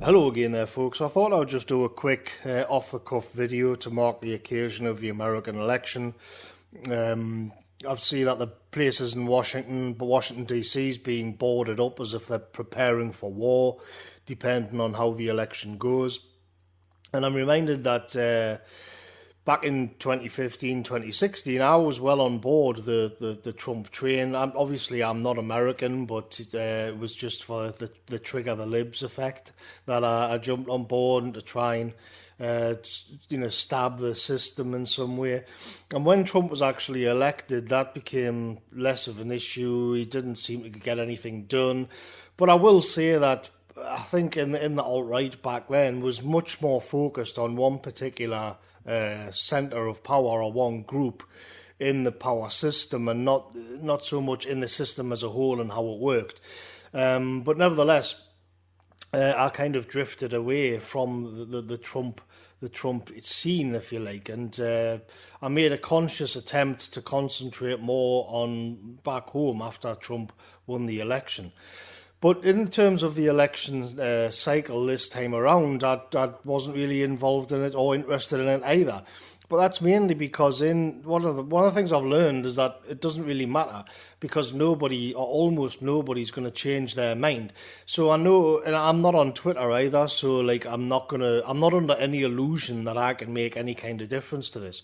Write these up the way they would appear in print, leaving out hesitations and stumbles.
Hello again there, folks. I thought I would just do a quick off-the-cuff video to mark the occasion of the American election. I've seen that the places in Washington DC is being boarded up as if they're preparing for war, depending on how the election goes. And I'm reminded that back in 2015, 2016, I was well on board the Trump train. I'm not American, but it was just for the trigger the libs effect that I jumped on board and to try and stab the system in some way. And when Trump was actually elected, that became less of an issue. He didn't seem to get anything done. But I will say that I think in the alt-right back then was much more focused on one particular centre of power or one group in the power system, and not so much in the system as a whole and how it worked. But nevertheless, I kind of drifted away from the Trump scene, if you like, and I made a conscious attempt to concentrate more on back home after Trump won the election. But in terms of the election cycle this time around, I wasn't really involved in it or interested in it either. But that's mainly because one of the things I've learned is that it doesn't really matter, because nobody or almost nobody's going to change their mind. So I know, and I'm not on Twitter either, so I'm not under any illusion that I can make any kind of difference to this,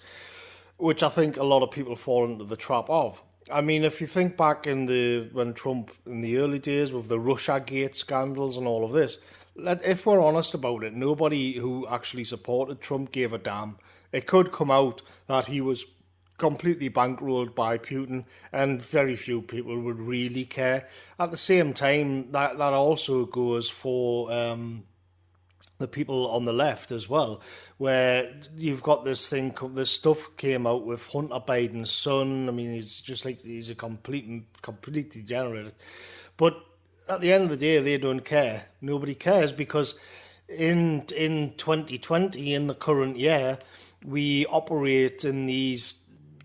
which I think a lot of people fall into the trap of. I mean, if you think back when Trump in the early days with the Russiagate scandals and all of this, if we're honest about it, nobody who actually supported Trump gave a damn. It could come out that he was completely bankrolled by Putin, and very few people would really care. At the same time, that also goes for the people on the left as well, where you've got this stuff came out with Hunter Biden's son. I mean, he's a complete degenerate. But at the end of the day, they don't care. Nobody cares, because in 2020, in the current year, we operate in these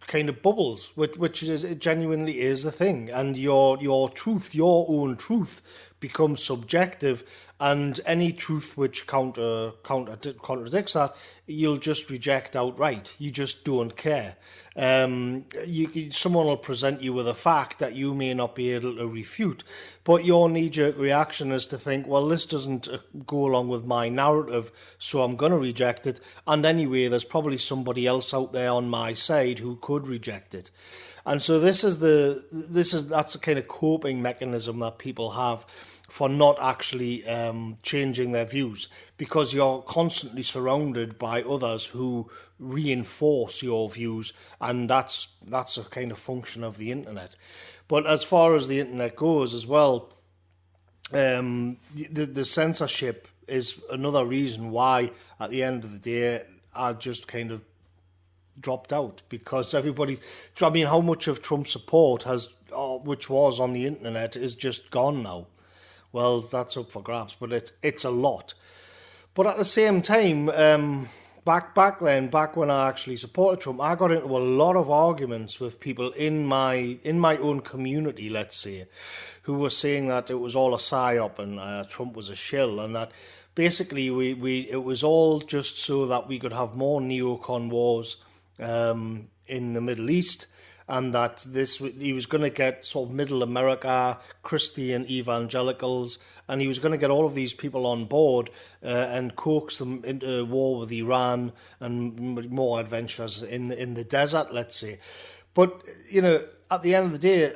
kind of bubbles, which it genuinely is a thing, and your own truth becomes subjective, and any truth which contradicts that, you'll just reject outright. You just don't care. Someone will present you with a fact that you may not be able to refute, but your knee-jerk reaction is to think, well, this doesn't go along with my narrative, so I'm going to reject it. And anyway, there's probably somebody else out there on my side who could reject it. And so that's a kind of coping mechanism that people have for not actually changing their views, because you're constantly surrounded by others who reinforce your views, and that's a kind of function of the internet. But as far as the internet goes as well, the censorship is another reason why at the end of the day I just kind of dropped out, because how much of Trump's support which was on the internet is just gone now. Well, that's up for grabs, but it's a lot. But at the same time, back when I actually supported Trump, I got into a lot of arguments with people in my own community, let's say, who were saying that it was all a psyop and Trump was a shill, and that basically it was all just so that we could have more neocon wars in the Middle East, and that he was going to get sort of middle America, Christian evangelicals, and he was going to get all of these people on board and coax them into war with Iran and more adventures in the desert, let's say. But, at the end of the day,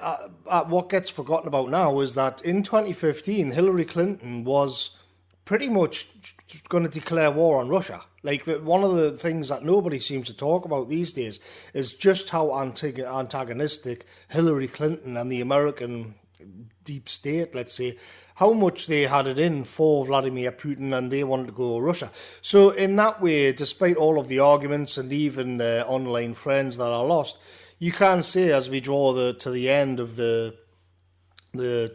what gets forgotten about now is that in 2015, Hillary Clinton was pretty much going to declare war on Russia. One of the things that nobody seems to talk about these days is just how antagonistic Hillary Clinton and the American deep state, let's say, how much they had it in for Vladimir Putin, and they wanted to go to Russia. So in that way, despite all of the arguments and even online friends that are lost, you can say, as we draw to the end of the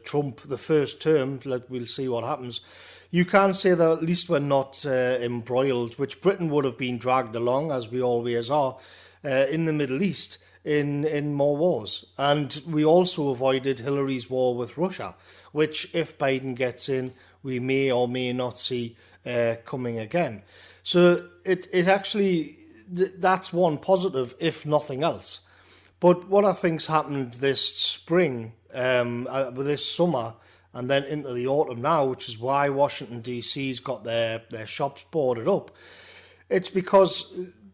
Trump, the first term, we'll see what happens, you can say that at least we're not embroiled, which Britain would have been dragged along, as we always are, in the Middle East. in more wars. And we also avoided Hillary's war with Russia, which, if Biden gets in, we may or may not see coming again. So it actually, that's one positive, if nothing else. But what I think's happened this spring, this summer, and then into the autumn now, which is why Washington DC's got their shops boarded up, it's because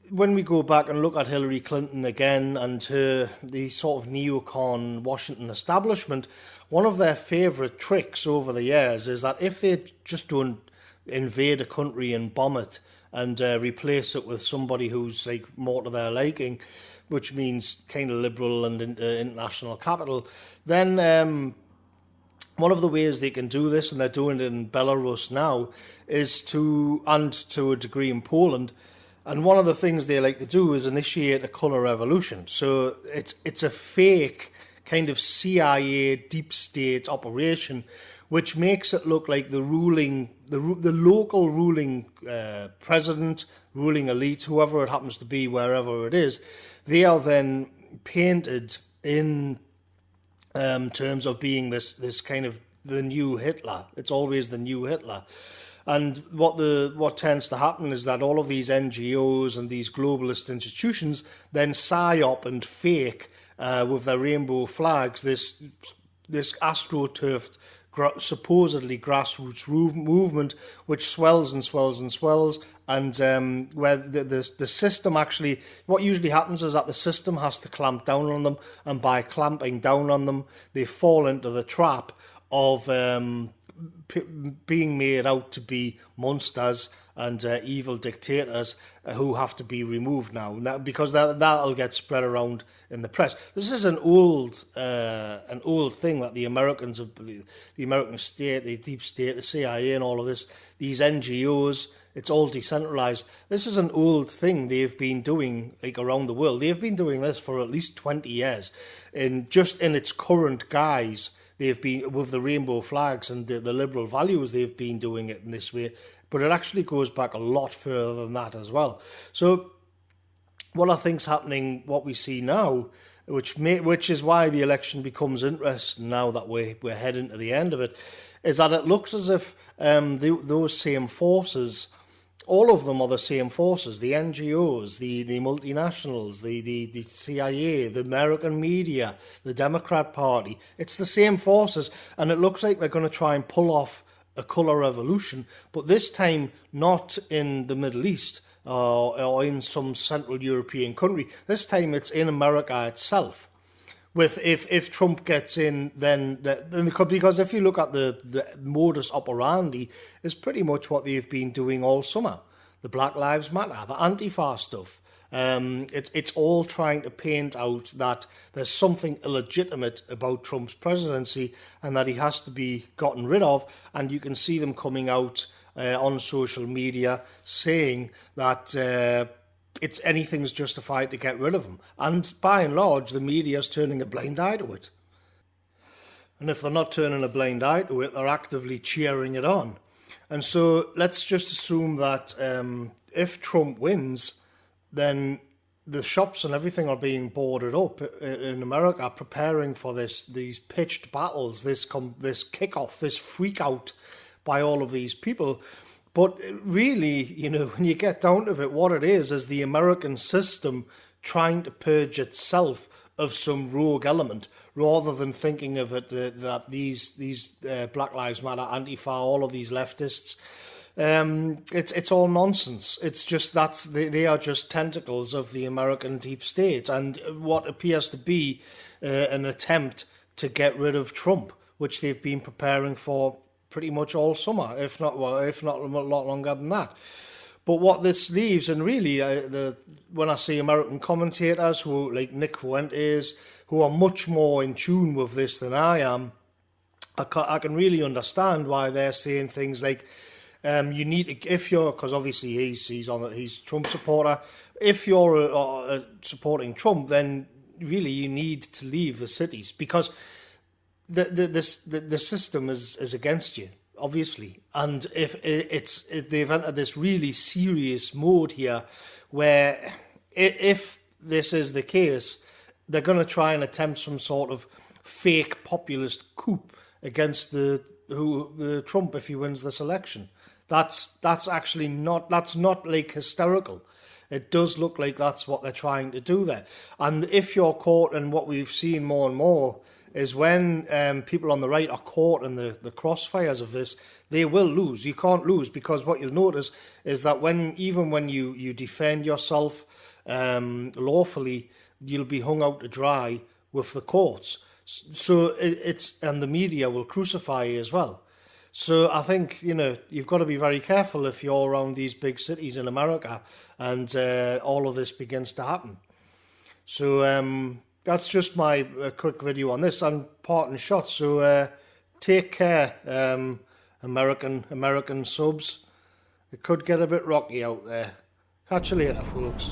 when we go back and look at Hillary Clinton again and the sort of neocon Washington establishment, one of their favourite tricks over the years is that if they just don't invade a country and bomb it and replace it with somebody who's like more to their liking, which means kind of liberal and international capital, then one of the ways they can do this, and they're doing it in Belarus now, is and to a degree in Poland. And one of the things they like to do is initiate a colour revolution. So it's a fake kind of CIA deep state operation, which makes it look like the local ruling president, ruling elite, whoever it happens to be, wherever it is, they are then painted in terms of being this kind of the new Hitler. It's always the new Hitler. And what tends to happen is that all of these NGOs and these globalist institutions then psyop and fake with their rainbow flags this astroturfed supposedly grassroots movement, which swells and swells and swells, and where the system actually, what usually happens is that the system has to clamp down on them, and by clamping down on them, they fall into the trap of being made out to be monsters and evil dictators who have to be removed now, because that'll get spread around in the press. This is an old thing that the Americans have, the American state, the deep state, the CIA, and all of this, these NGOs. It's all decentralized. This is an old thing they've been doing like around the world. They've been doing this for at least 20 years, just in its current guise. They've been, with the rainbow flags and the liberal values, they've been doing it in this way. But it actually goes back a lot further than that as well. So what I think's happening, what we see now, which is why the election becomes interesting now that we're heading to the end of it, is that it looks as if those same forces, all of them are the same forces, the NGOs, the multinationals, the CIA, the American media, the Democrat Party. It's the same forces, and it looks like they're going to try and pull off a colour revolution, but this time not in the Middle East or in some Central European country. This time it's in America itself. With if Trump gets in, then because if you look at the modus operandi, is pretty much what they've been doing all summer. The Black Lives Matter, the Antifa stuff. It's all trying to paint out that there's something illegitimate about Trump's presidency and that he has to be gotten rid of. And you can see them coming out on social media saying that anything's justified to get rid of him. And by and large, the media's turning a blind eye to it. And if they're not turning a blind eye to it, they're actively cheering it on. And so let's just assume that if Trump wins, then the shops and everything are being boarded up in America, preparing for these pitched battles, this kickoff, this freak out by all of these people. But really, when you get down to it, what it is the American system trying to purge itself of some rogue element, rather than thinking of it that these Black Lives Matter, Antifa, all of these leftists, it's all nonsense. It's just they are just tentacles of the American deep state and what appears to be an attempt to get rid of Trump, which they've been preparing for pretty much all summer, if not a lot longer than that. But what this leaves, and really, when I see American commentators who like Nick Fuentes, who are much more in tune with this than I am, I can really understand why they're saying things like, you need to, because obviously he's Trump supporter. If you're supporting Trump, then really you need to leave the cities, because the system is against you, obviously. And if they've entered this really serious mode here, where if this is the case, they're going to try and attempt some sort of fake populist coup against the Trump if he wins this election. That's actually not, that's not like hysterical. It does look like that's what they're trying to do there. And if you're caught, and what we've seen more and more is when people on the right are caught in the crossfires of this, they will lose. You can't lose, because what you'll notice is that even when you defend yourself lawfully, you'll be hung out to dry with the courts. So and the media will crucify you as well. So I think, you've got to be very careful if you're around these big cities in America and all of this begins to happen. So that's just my quick video on this and parting shot. So take care, American subs. It could get a bit rocky out there. Catch you later, folks.